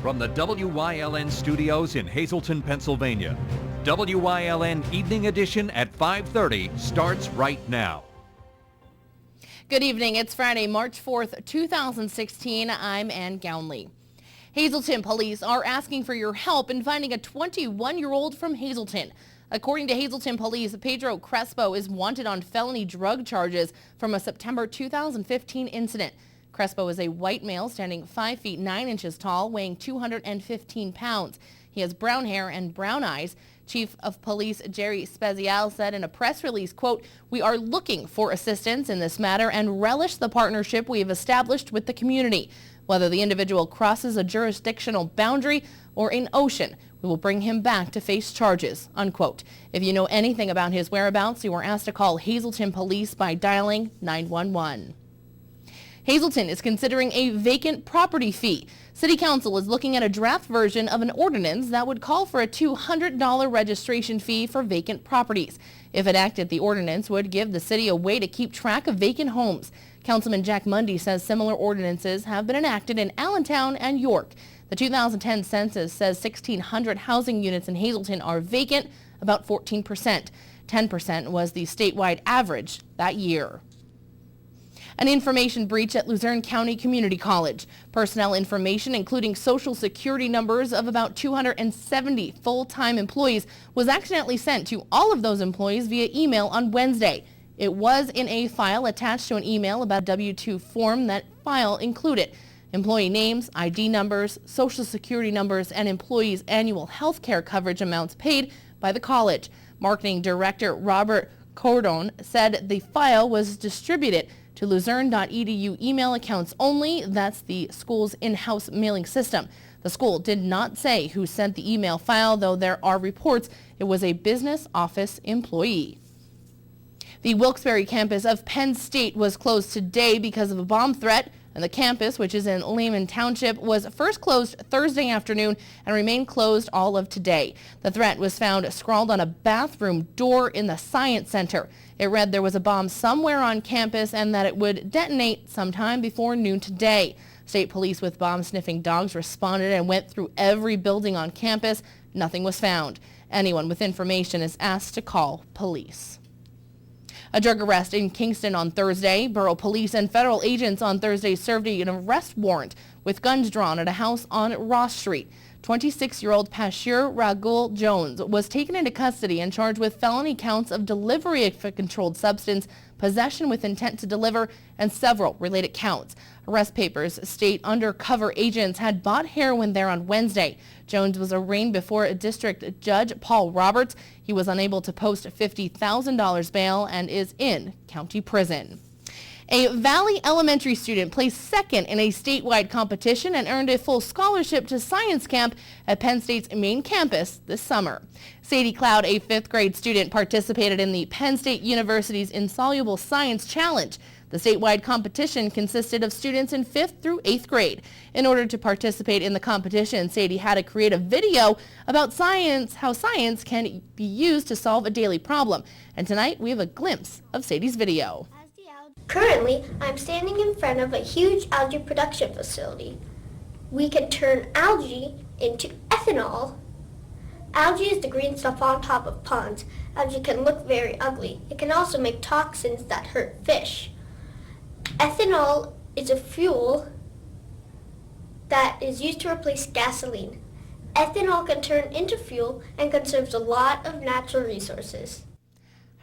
From the WYLN studios in Hazleton, Pennsylvania, WYLN Evening Edition at 5:30 starts right now. Good evening. It's Friday, March 4th, 2016. I'm Ann Gownley. Hazleton police are asking for your help in finding a 21-year-old from Hazleton. According to Hazleton police, Pedro Crespo is wanted on felony drug charges from a September 2015 incident. Crespo is a white male standing 5 feet 9 inches tall, weighing 215 pounds. He has brown hair and brown eyes. Chief of Police Jerry Spezial said in a press release, quote, "We are looking for assistance in this matter and relish the partnership we have established with the community. Whether the individual crosses a jurisdictional boundary or an ocean, we will bring him back to face charges," unquote. If you know anything about his whereabouts, you are asked to call Hazleton Police by dialing 911. Hazleton is considering a vacant property fee. City Council is looking at a draft version of an ordinance that would call for a $200 registration fee for vacant properties. If enacted, the ordinance would give the city a way to keep track of vacant homes. Councilman Jack Mundy says similar ordinances have been enacted in Allentown and York. The 2010 census says 1,600 housing units in Hazleton are vacant, about 14%. 10% was the statewide average that year. An information breach at Luzerne County Community College. Personnel information, including social security numbers of about 270 full-time employees, was accidentally sent to all of those employees via email on Wednesday. It was in a file attached to an email about a W-2 form. That file included employee names, ID numbers, social security numbers, and employees' annual health care coverage amounts paid by the college. Marketing Director Robert Cordon said the file was distributed to Luzerne.edu email accounts only. That's the school's in-house mailing system. The school did not say who sent the email file, though there are reports it was a business office employee. The Wilkes-Barre campus of Penn State was closed today because of a bomb threat, and the campus, which is in Lehman Township, was first closed Thursday afternoon and remained closed all of today. The threat was found scrawled on a bathroom door in the Science Center. It read there was a bomb somewhere on campus and that it would detonate sometime before noon today. State police with bomb-sniffing dogs responded and went through every building on campus. Nothing was found. Anyone with information is asked to call police. A drug arrest in Kingston on Thursday. Borough police and federal agents on Thursday served an arrest warrant with guns drawn at a house on Ross Street. 26-year-old Pashir Ragul Jones was taken into custody and charged with felony counts of delivery of a controlled substance, possession with intent to deliver, and several related counts. Arrest papers state undercover agents had bought heroin there on Wednesday. Jones was arraigned before a district judge, Paul Roberts. He was unable to post $50,000 bail and is in county prison. A Valley Elementary student placed second in a statewide competition and earned a full scholarship to science camp at Penn State's main campus this summer. Sadie Cloud, a 5th grade student, participated in the Penn State University's Insoluble Science Challenge. The statewide competition consisted of students in 5th through 8th grade. In order to participate in the competition, Sadie had to create a video about science, how science can be used to solve a daily problem. And tonight we have a glimpse of Sadie's video. Currently, I'm standing in front of a huge algae production facility. We can turn algae into ethanol. Algae is the green stuff on top of ponds. Algae can look very ugly. It can also make toxins that hurt fish. Ethanol is a fuel that is used to replace gasoline. Ethanol can turn into fuel and conserves a lot of natural resources.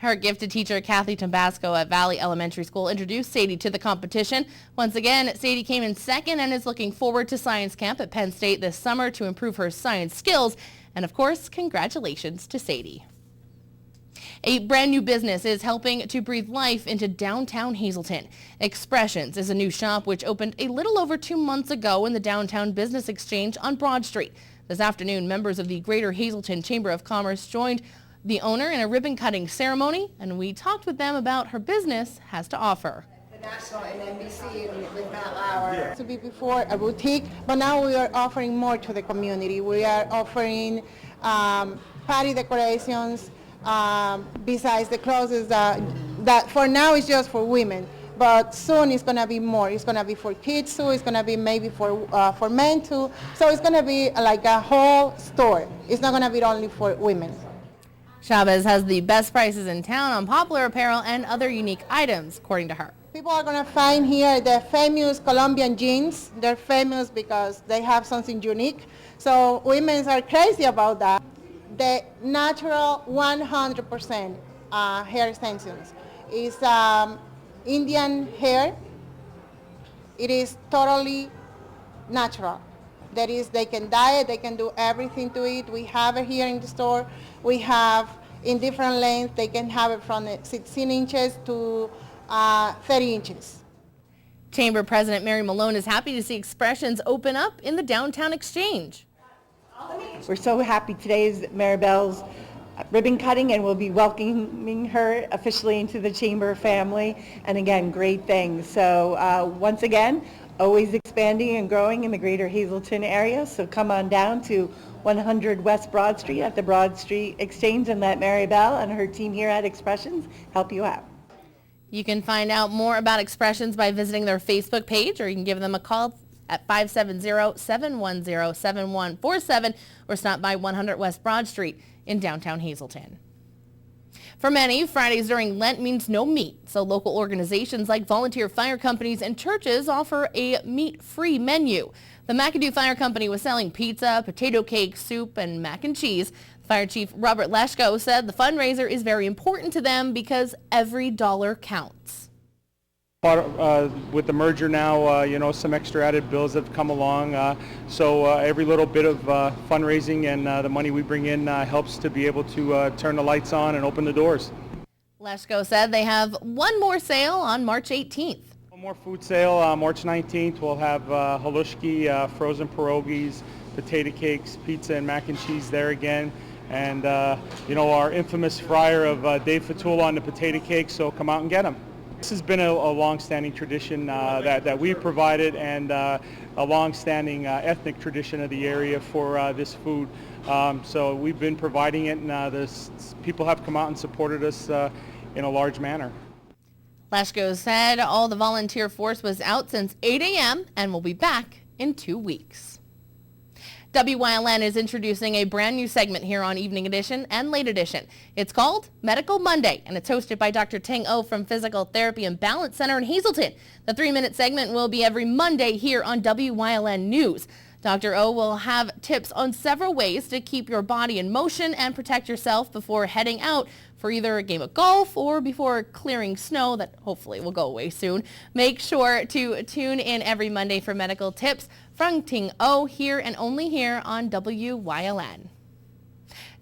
Her gifted teacher, Kathy Tabasco at Valley Elementary School, introduced Sadie to the competition. Once again, Sadie came in second and is looking forward to science camp at Penn State this summer to improve her science skills. And of course, congratulations to Sadie. A brand new business is helping to breathe life into downtown Hazleton. Expressions is a new shop which opened a little over 2 months ago in the downtown business exchange on Broad Street. This afternoon, members of the Greater Hazleton Chamber of Commerce joined the owner in a ribbon-cutting ceremony, and we talked with them about her business has to offer. The National and NBC with that hour. To be before a boutique, but now we are offering more to the community. We are offering party decorations, besides the clothes that for now is just for women. but soon it's going to be more. It's going to be for kids too. It's going to be maybe for men too. So it's going to be like a whole store. It's not going to be only for women. Chavez has the best prices in town on popular apparel and other unique items, according to her. People are going to find here the famous Colombian jeans. They're famous because they have something unique. So women are crazy about that. The natural 100% hair extensions is Indian hair. It is totally natural. That is, they can dye it, they can do everything to it. We have it here in the store. We have in different lengths. They can have it from 16 inches to 30 inches. Chamber President Mary Malone is happy to see Expressions open up in the downtown Exchange. We're so happy. Today is Maribel's ribbon cutting, and we'll be welcoming her officially into the Chamber family. And again, great things. So once again, always expanding and growing in the greater Hazleton area. So come on down to 100 West Broad Street at the Broad Street Exchange and let Maribel and her team here at Expressions help you out. You can find out more about Expressions by visiting their Facebook page, or you can give them a call at 570-710-7147 or stop by 100 West Broad Street in downtown Hazleton. For many, Fridays during Lent means no meat, so local organizations like volunteer fire companies and churches offer a meat-free menu. The McAdoo Fire Company was selling pizza, potato cake, soup, and mac and cheese. Fire Chief Robert Leshko said the fundraiser is very important to them because every dollar counts. With the merger now, some extra added bills have come along. So every little bit of fundraising and the money we bring in helps to be able to turn the lights on and open the doors. Leshko said they have one more sale on March 18th. One more food sale, March 19th. We'll have halushki, frozen pierogies, potato cakes, pizza, and mac and cheese there again. And, our infamous fryer of Dave Fatula on the potato cakes, so come out and get them. This has been a long-standing tradition that we've provided, and a long-standing ethnic tradition of the area for this food. So we've been providing it, and people have come out and supported us in a large manner. Leshko said all the volunteer force was out since 8 a.m. and will be back in 2 weeks. WYLN is introducing a brand new segment here on Evening Edition and Late Edition. It's called Medical Monday, and it's hosted by Dr. Ting Oh from Physical Therapy and Balance Center in Hazleton. The 3-minute segment will be every Monday here on WYLN News. Dr. O will have tips on several ways to keep your body in motion and protect yourself before heading out for either a game of golf or before clearing snow that hopefully will go away soon. Make sure to tune in every Monday for medical tips from Ting O here and only here on WYLN.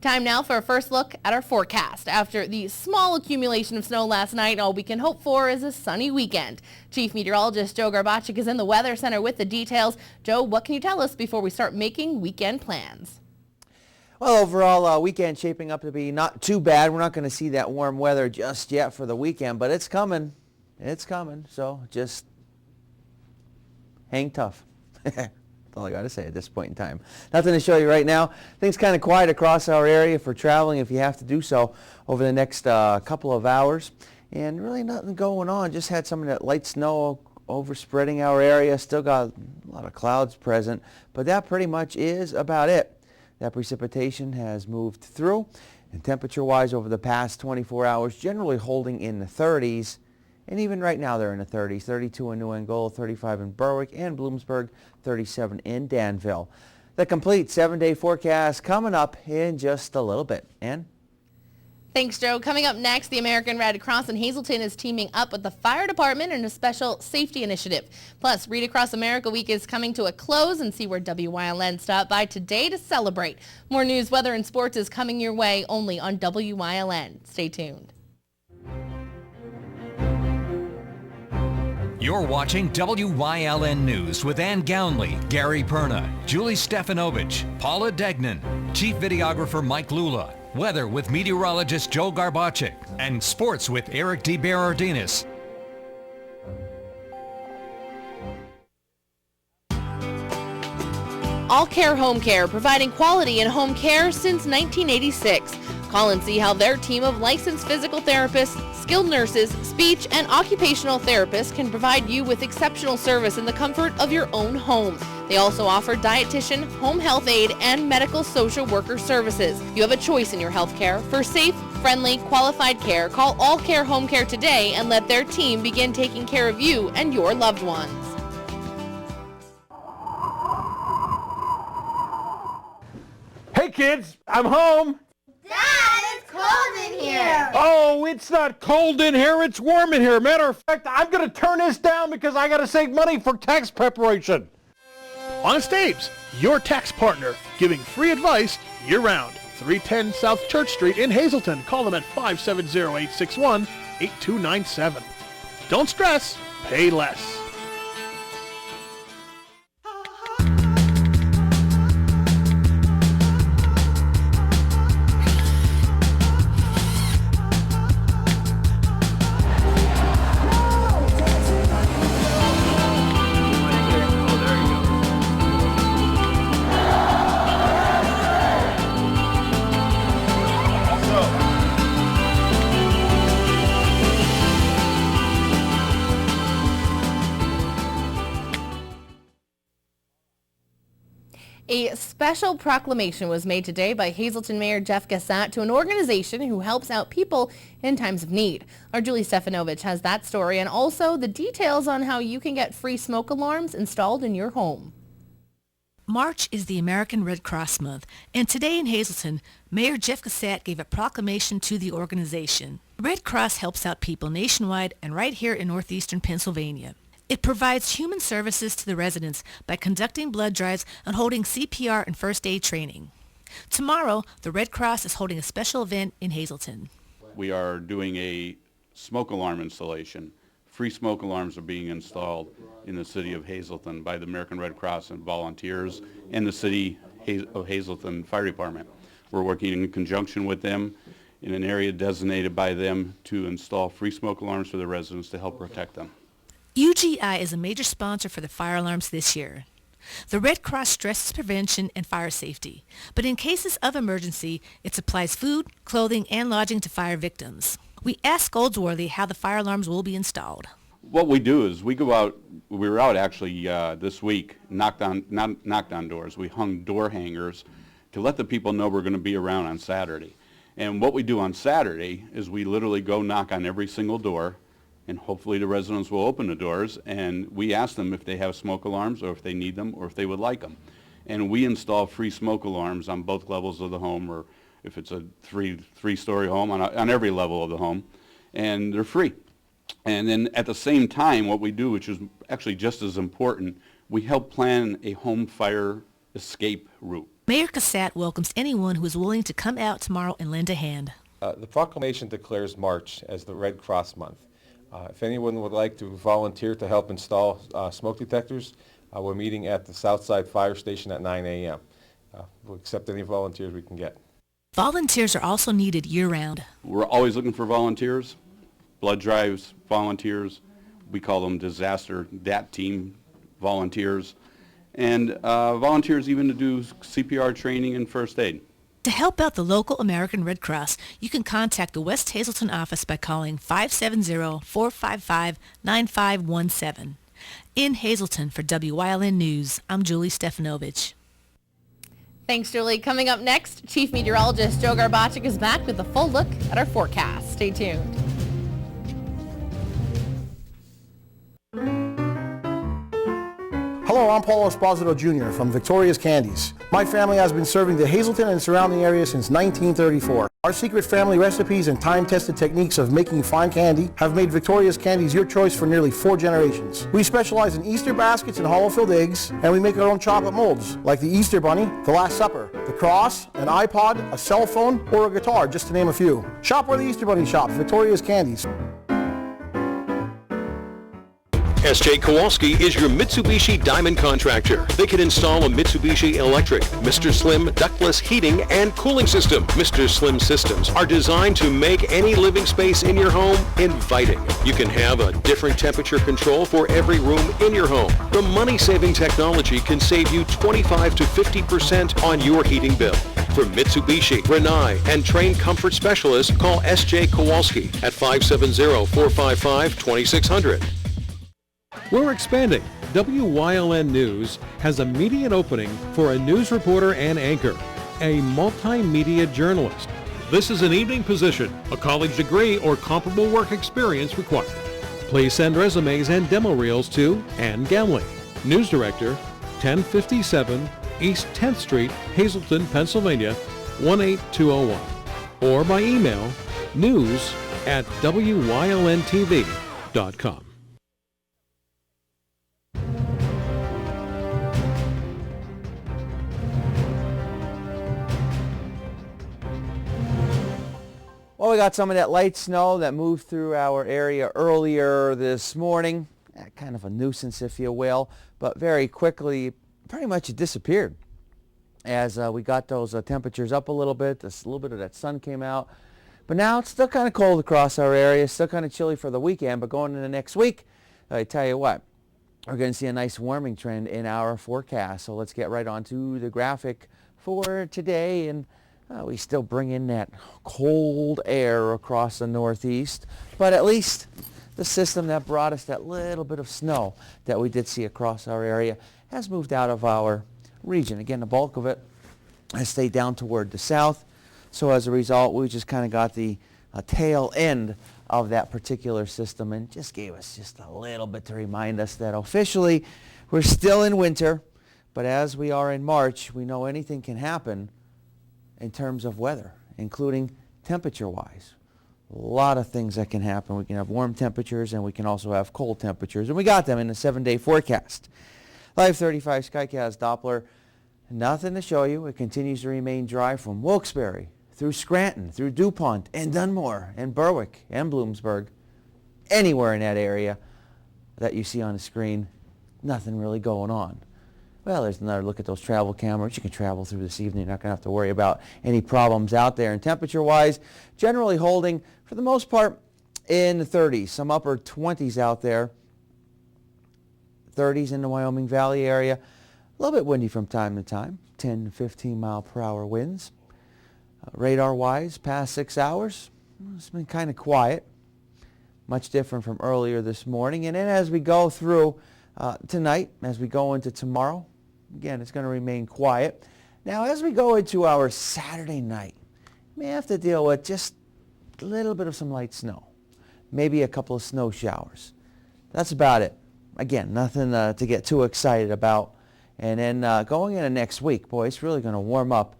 Time now for a first look at our forecast. After the small accumulation of snow last night, all we can hope for is a sunny weekend. Chief Meteorologist Joe Garbacik is in the Weather Center with the details. Joe, what can you tell us before we start making weekend plans? Well, overall, weekend shaping up to be not too bad. We're not going to see that warm weather just yet for the weekend, but it's coming. It's coming. So just hang tough. That's all I got to say at this point in time. Nothing to show you right now. Things kind of quiet across our area for traveling if you have to do so over the next couple of hours. And really nothing going on. Just had some of that light snow overspreading our area. Still got a lot of clouds present, but that pretty much is about it. That precipitation has moved through, and temperature-wise over the past 24 hours, generally holding in the 30s. And even right now they're in the 30s, 32 in New Angola, 35 in Berwick and Bloomsburg, 37 in Danville. The complete 7-day forecast coming up in just a little bit. Ann? Thanks, Joe. Coming up next, the American Red Cross in Hazleton is teaming up with the fire department in a special safety initiative. Plus, Read Across America Week is coming to a close, and see where WYLN stopped by today to celebrate. More news, weather, and sports is coming your way only on WYLN. Stay tuned. You're watching WYLN News with Ann Gownley, Gary Perna, Julie Stefanovich, Paula Degnan, Chief Videographer Mike Lula, weather with meteorologist Joe Garbacik, and sports with Eric DeBerardinis. All Care Home Care, providing quality in home care since 1986. Call and see how their team of licensed physical therapists, skilled nurses, speech, and occupational therapists can provide you with exceptional service in the comfort of your own home. They also offer dietitian, home health aide, and medical social worker services. You have a choice in your health care. For safe, friendly, qualified care, call All Care Home Care today and let their team begin taking care of you and your loved ones. Hey kids, I'm home. Dad, it's cold in here. Oh, it's not cold in here, it's warm in here. Matter of fact, I'm going to turn this down because I got to save money for tax preparation. Honest Abe's, your tax partner, giving free advice year-round. 310 South Church Street in Hazleton. Call them at 570-861-8297. Don't stress, pay less. A special proclamation was made today by Hazleton Mayor Jeff Gassat to an organization who helps out people in times of need. Our Julie Stefanovich has that story and also the details on how you can get free smoke alarms installed in your home. March is the American Red Cross Month, and today in Hazleton, Mayor Jeff Gassat gave a proclamation to the organization. Red Cross helps out people nationwide and right here in northeastern Pennsylvania. It provides human services to the residents by conducting blood drives and holding CPR and first aid training. Tomorrow, the Red Cross is holding a special event in Hazleton. We are doing a smoke alarm installation. Free smoke alarms are being installed in the city of Hazleton by the American Red Cross and volunteers and the city of Hazleton Fire Department. We're working in conjunction with them in an area designated by them to install free smoke alarms for the residents to help protect them. UGI is a major sponsor for the fire alarms this year. The Red Cross stresses prevention and fire safety, but in cases of emergency, it supplies food, clothing, and lodging to fire victims. We asked Goldsworthy how the fire alarms will be installed. What we do is we go out, we were out actually this week, knocked on doors. We hung door hangers to let the people know we're going to be around on Saturday. And what we do on Saturday is we literally go knock on every single door, and hopefully the residents will open the doors, and we ask them if they have smoke alarms or if they need them or if they would like them. And we install free smoke alarms on both levels of the home, or if it's a three-story home, on every level of the home, and they're free. And then at the same time, what we do, which is actually just as important, we help plan a home fire escape route. Mayor Gassat welcomes anyone who is willing to come out tomorrow and lend a hand. The proclamation declares March as the Red Cross Month. If anyone would like to volunteer to help install smoke detectors, we're meeting at the Southside Fire Station at 9 a.m. We'll accept any volunteers we can get. Volunteers are also needed year-round. We're always looking for volunteers, blood drives volunteers. We call them disaster DAT team volunteers, and volunteers even to do CPR training and first aid. To help out the local American Red Cross, you can contact the West Hazleton office by calling 570-455-9517. In Hazleton for WYLN News, I'm Julie Stefanovich. Thanks, Julie. Coming up next, Chief Meteorologist Joe Garbacik is back with a full look at our forecast. Stay tuned. Hello, I'm Paul Esposito Jr. from Victoria's Candies. My family has been serving the Hazleton and surrounding area since 1934. Our secret family recipes and time-tested techniques of making fine candy have made Victoria's Candies your choice for nearly 4 generations. We specialize in Easter baskets and hollow-filled eggs, and we make our own chocolate molds, like the Easter Bunny, the Last Supper, the Cross, an iPod, a cell phone, or a guitar, just to name a few. Shop where the Easter Bunny shops, Victoria's Candies. S.J. Kowalski is your Mitsubishi Diamond contractor. They can install a Mitsubishi electric, Mr. Slim ductless heating and cooling system. Mr. Slim systems are designed to make any living space in your home inviting. You can have a different temperature control for every room in your home. The money-saving technology can save you 25 to 50% on your heating bill. For Mitsubishi, Rinnai, and trained comfort specialists, call S.J. Kowalski at 570-455-2600. We're expanding. WYLN News has a immediate opening for a news reporter and anchor, a multimedia journalist. This is an evening position, a college degree or comparable work experience required. Please send resumes and demo reels to Ann Gamley, News Director, 1057 East 10th Street, Hazleton, Pennsylvania, 18201, or by email news@wylntv.com. Well, we got some of that light snow that moved through our area earlier this morning. Kind of a nuisance, if you will, but very quickly, pretty much it disappeared as we got those temperatures up a little bit. A little bit of that sun came out. But now it's still kind of cold across our area, still kind of chilly for the weekend, but going into next week, I tell you what, we're going to see a nice warming trend in our forecast. So let's get right on to the graphic for today. And we still bring in that cold air across the northeast, but at least the system that brought us that little bit of snow that we did see across our area has moved out of our region. Again, the bulk of it has stayed down toward the south. So as a result, we just kind of got the tail end of that particular system and just gave us just a little bit to remind us that officially we're still in winter, but as we are in March, we know anything can happen in terms of weather, including temperature-wise. A lot of things that can happen. We can have warm temperatures and we can also have cold temperatures, and we got them in the 7-day forecast. Live 35 Skycast Doppler, nothing to show you. It continues to remain dry from Wilkes-Barre through Scranton, through DuPont and Dunmore and Berwick and Bloomsburg. Anywhere in that area that you see on the screen, nothing really going on. Well, there's another look at those travel cameras. You can travel through this evening. You're not going to have to worry about any problems out there. And temperature-wise, generally holding, for the most part, in the 30s. Some upper 20s out there. 30s in the Wyoming Valley area. A little bit windy from time to time. 10 to 15 mile per hour winds. Radar-wise, past 6 hours, it's been kind of quiet. Much different from earlier this morning. And then as we go through tonight, as we go into tomorrow, again, it's going to remain quiet. Now, as we go into our Saturday night, we may have to deal with just a little bit of some light snow. Maybe a couple of snow showers. That's about it. Again, nothing to get too excited about. And then going into next week, boy, it's really going to warm up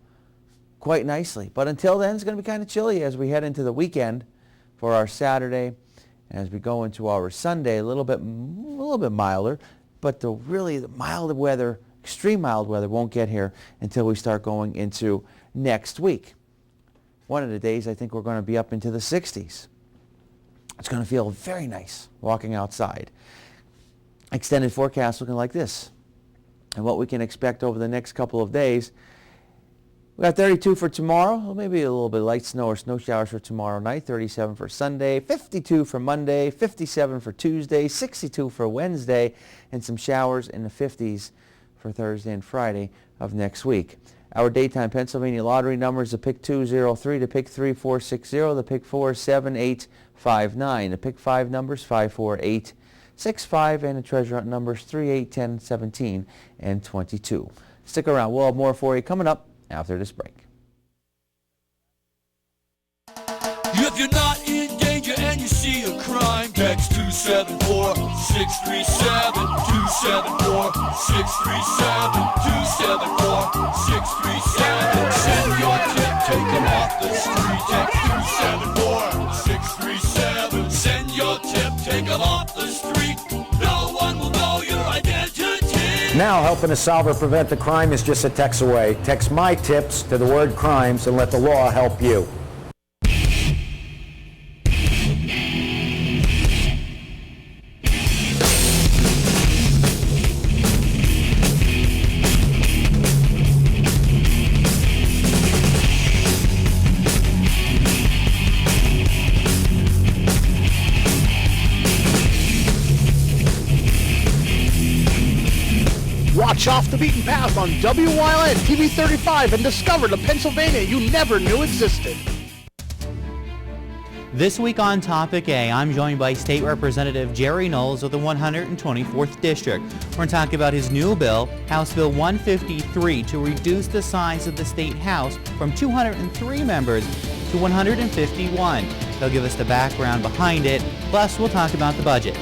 quite nicely. But until then, it's going to be kind of chilly as we head into the weekend for our Saturday. As we go into our Sunday, a little bit milder, but the mild weather, extreme mild weather won't get here until we start going into next week. One of the days I think we're going to be up into the 60s. It's going to feel very nice walking outside. Extended forecast looking like this. And what we can expect over the next couple of days. We got 32 for tomorrow, maybe a little bit of light snow or snow showers for tomorrow night, 37 for Sunday, 52 for Monday, 57 for Tuesday, 62 for Wednesday, and some showers in the 50s for Thursday and Friday of next week. Our daytime Pennsylvania lottery numbers, the pick 203, the pick 3460, the pick 47859, the pick 5 numbers 54865, and the treasure hunt numbers 3, 8, 10, 17, and 22. Stick around. We'll have more for you coming up after this break. If you're not in danger and you see a crime, text 274-637, 274-637, 274-637. Send your tip, take them off the street. Text 274-637. Send your tip, take them off the street. No one will know your identity. Now helping to solve or prevent the crime is just a text away. Text my tips to the word crimes and let the law help you. Watch off the beaten path on WYLN TV 35 and discover the Pennsylvania you never knew existed. This week on Topic A, I'm joined by State Representative Jerry Knowles of the 124th District. We're going to talk about his new bill, House Bill 153, to reduce the size of the State House from 203 members to 151. He'll give us the background behind it, plus we'll talk about the budget.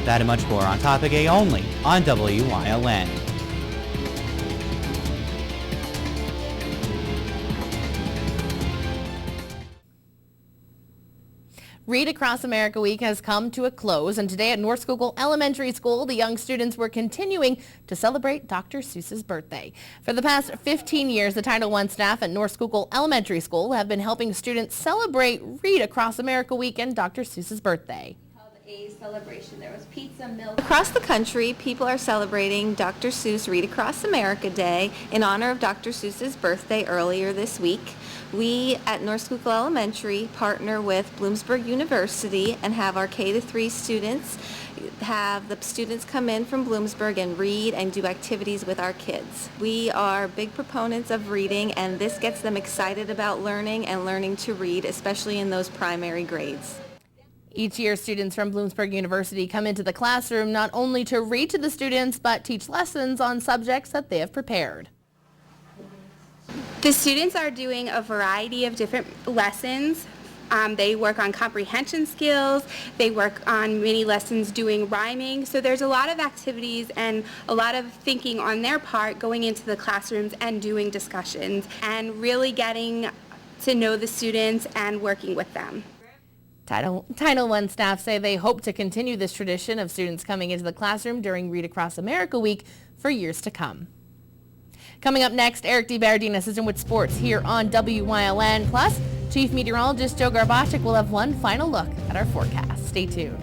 That and much more on Topic A only on WYLN. Read Across America Week has come to a close, and today at North Schuylkill Elementary School, the young students were continuing to celebrate Dr. Seuss's birthday. For the past 15 years, the Title I staff at North Schuylkill Elementary School have been helping students celebrate Read Across America Week and Dr. Seuss's birthday. A celebration. There was pizza, milk. Across the country, people are celebrating Dr. Seuss Read Across America Day in honor of Dr. Seuss's birthday earlier this week. We at North Schuylkill Elementary partner with Bloomsburg University and have our K-3 students have the students come in from Bloomsburg and read and do activities with our kids. We are big proponents of reading, and this gets them excited about learning and learning to read, especially in those primary grades. Each year, students from Bloomsburg University come into the classroom not only to read to the students, but teach lessons on subjects that they have prepared. The students are doing a variety of different lessons. They work on comprehension skills, they work on many lessons doing rhyming, so there's a lot of activities and a lot of thinking on their part going into the classrooms and doing discussions and really getting to know the students and working with them. Title I staff say they hope to continue this tradition of students coming into the classroom during Read Across America Week for years to come. Coming up next, Eric DeBardine, assistant with sports here on WYLN. Plus, Chief Meteorologist Joe Garbacek will have one final look at our forecast. Stay tuned.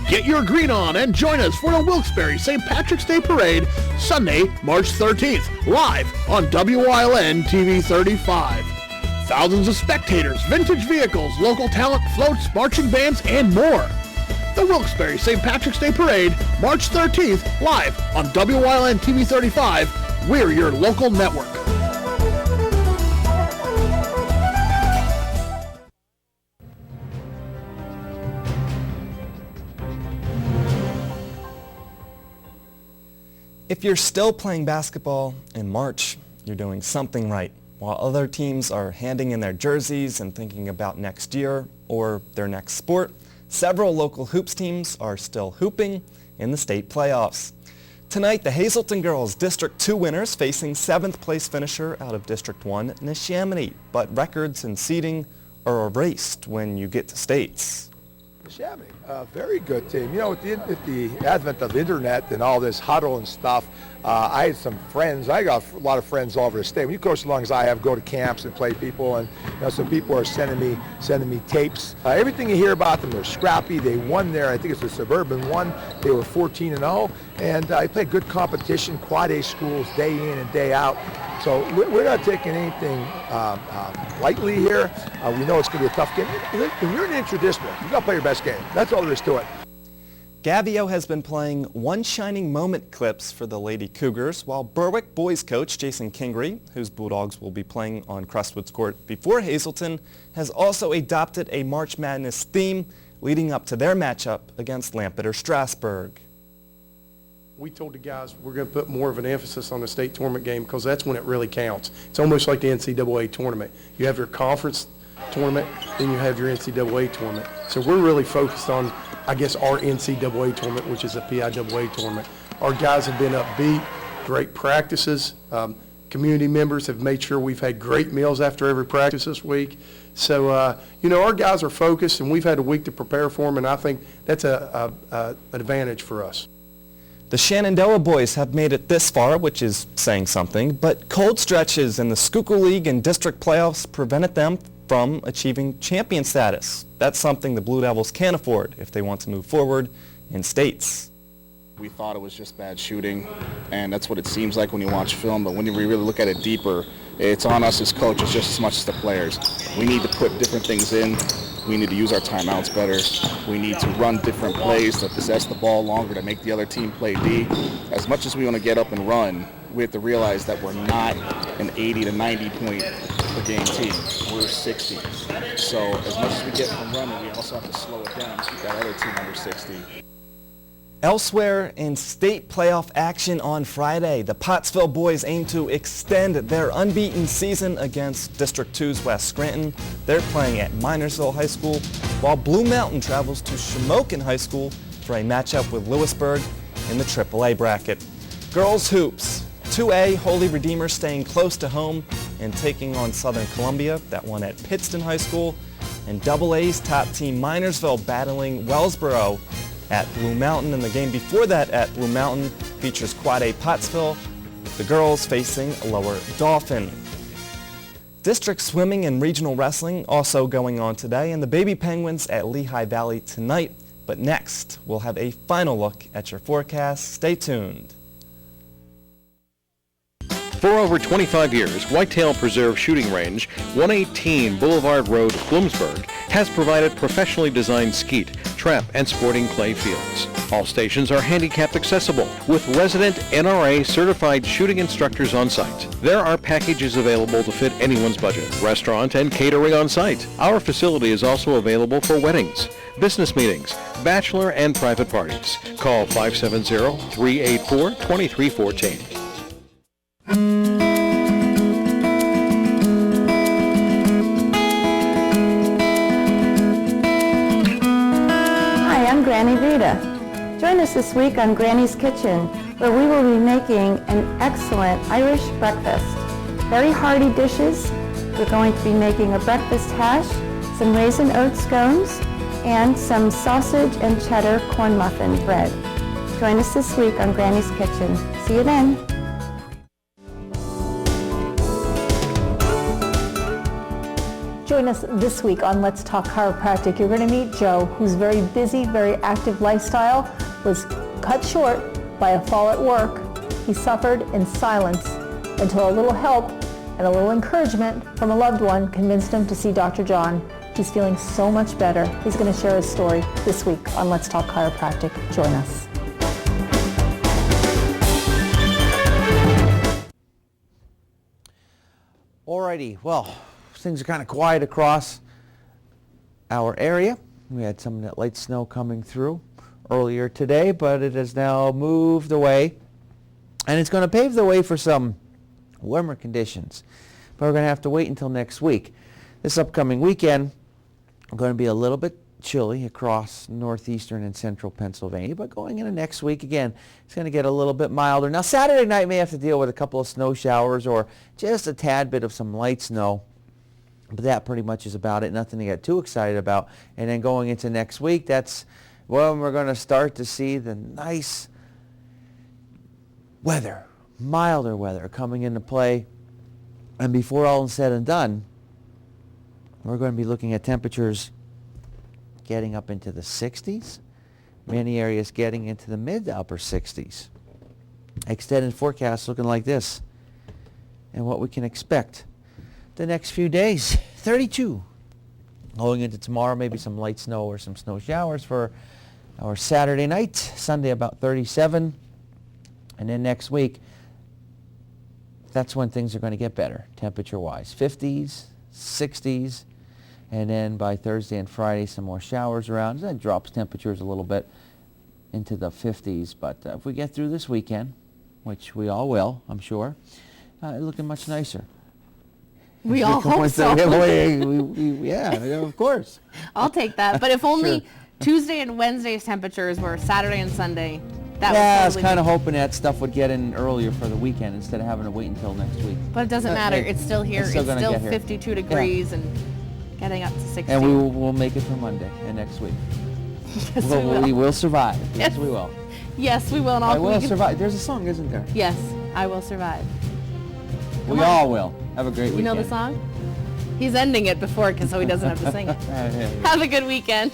Get your green on and join us for the Wilkes-Barre St. Patrick's Day Parade, Sunday, March 13th, live on WYLN TV 35. Thousands of spectators, vintage vehicles, local talent, floats, marching bands, and more. The Wilkes-Barre St. Patrick's Day Parade, March 13th, live on WYLN TV 35. We're your local network. If you're still playing basketball in March, you're doing something right. While other teams are handing in their jerseys and thinking about next year or their next sport, several local hoops teams are still hooping in the state playoffs. Tonight, the Hazleton girls District 2 winners facing 7th place finisher out of District 1, Neshaminy. But records and seeding are erased when you get to states. Neshaminy, very good team. You know, with the advent of the internet and all this huddle and stuff, I had some friends. I got a lot of friends all over the state. When you coach as long as I have, go to camps and play people, and you know, some people are sending me tapes. Everything you hear about them, they're scrappy. They won there. I think it's the Suburban one. They were 14-0, and I played good competition, quad A schools, day in and day out. So we're not taking anything lightly here. We know it's going to be a tough game. When you're in intra-district, you got to play your best game. That's all there is to it. Gavio has been playing One Shining Moment clips for the Lady Cougars, while Berwick boys coach Jason Kingery, whose Bulldogs will be playing on Crestwood's court before Hazleton, has also adopted a March Madness theme leading up to their matchup against Lampeter Strasburg. We told the guys we're going to put more of an emphasis on the state tournament game because that's when it really counts. It's almost like the NCAA tournament. You have your conference tournament, then you have your NCAA tournament. So we're really focused on, I guess, our NCAA tournament, which is a PIAA tournament. Our guys have been upbeat, great practices. Community members have made sure we've had great meals after every practice this week. So, you know, our guys are focused, and we've had a week to prepare for them, and I think that's an advantage for us. The Shenandoah boys have made it this far, which is saying something, but cold stretches in the Schuylkill League and district playoffs prevented them from achieving champion status. That's something the Blue Devils can't afford if they want to move forward in states. We thought it was just bad shooting, and that's what it seems like when you watch film, but when you really look at it deeper, it's on us as coaches just as much as the players. We need to put different things in. We need to use our timeouts better. We need to run different plays to possess the ball longer to make the other team play D. As much as we want to get up and run, we have to realize that we're not an 80 to 90 point per game team. We're 60. So as much as we get from running, we also have to slow it down to keep that other team under 60. Elsewhere in state playoff action on Friday, the Pottsville boys aim to extend their unbeaten season against District 2's West Scranton. They're playing at Minersville High School, while Blue Mountain travels to Shamokin High School for a matchup with Lewisburg in the AAA bracket. Girls hoops, 2A Holy Redeemer staying close to home and taking on Southern Columbia, that one at Pittston High School, and AA's top team Minersville battling Wellsboro at Blue Mountain, and the game before that at Blue Mountain features Quad A Pottsville, with the girls facing Lower Dauphin. District swimming and regional wrestling also going on today, and the Baby Penguins at Lehigh Valley tonight. But next, we'll have a final look at your forecast. Stay tuned. For over 25 years, Whitetail Preserve Shooting Range, 118 Boulevard Road, Bloomsburg, has provided professionally designed skeet, trap, and sporting clay fields. All stations are handicap accessible with resident NRA certified shooting instructors on site. There are packages available to fit anyone's budget, restaurant and catering on site. Our facility is also available for weddings, business meetings, bachelor and private parties. Call 570-384-2314. Hi, I'm Granny Rita. Join us this week on Granny's Kitchen, where we will be making an excellent Irish breakfast. Very hearty dishes. We're going to be making a breakfast hash, some raisin oat scones, and some sausage and cheddar corn muffin bread. Join us this week on Granny's Kitchen. See you then. Join us this week on Let's Talk Chiropractic. You're going to meet Joe, whose very busy, very active lifestyle was cut short by a fall at work. He suffered in silence until a little help and a little encouragement from a loved one convinced him to see Dr. John. He's feeling so much better. He's going to share his story this week on Let's Talk Chiropractic. Join us. Alrighty, well, things are kind of quiet across our area. We had some of that light snow coming through earlier today, but it has now moved away, and it's going to pave the way for some warmer conditions. But we're going to have to wait until next week. This upcoming weekend, we're going to be a little bit chilly across northeastern and central Pennsylvania, but going into next week again, it's going to get a little bit milder. Now, Saturday night may have to deal with a couple of snow showers or just a tad bit of some light snow. But that pretty much is about it. Nothing to get too excited about. And then going into next week, that's when we're going to start to see the nice weather, milder weather coming into play. And before all is said and done, we're going to be looking at temperatures getting up into the 60s. Many areas getting into the mid to upper 60s. Extended forecast looking like this. And what we can expect the next few days, 32. Going into tomorrow, maybe some light snow or some snow showers for our Saturday night. Sunday about 37. And then next week, that's when things are going to get better temperature-wise. 50s, 60s, and then by Thursday and Friday, some more showers around. That drops temperatures a little bit into the 50s. But if we get through this weekend, which we all will, I'm sure, looking much nicer. We all hope so. Yeah, of course. I'll take that. But if only Sure. Tuesday and Wednesday's temperatures were Saturday and Sunday, that I was would kind of totally hoping that stuff would get in earlier for the weekend instead of having to wait until next week. But it doesn't matter. It's still here. It's gonna still get here. 52 degrees and getting up to 60. And we'll make it for Monday and next week. Yes, we will. We will survive. Yes. Yes, we will. Yes, we will. And I will survive. There's a song, isn't there? Yes, I will survive. We all will. Have a great weekend. You know the song? He's ending it before so he doesn't have to sing it. Have a good weekend.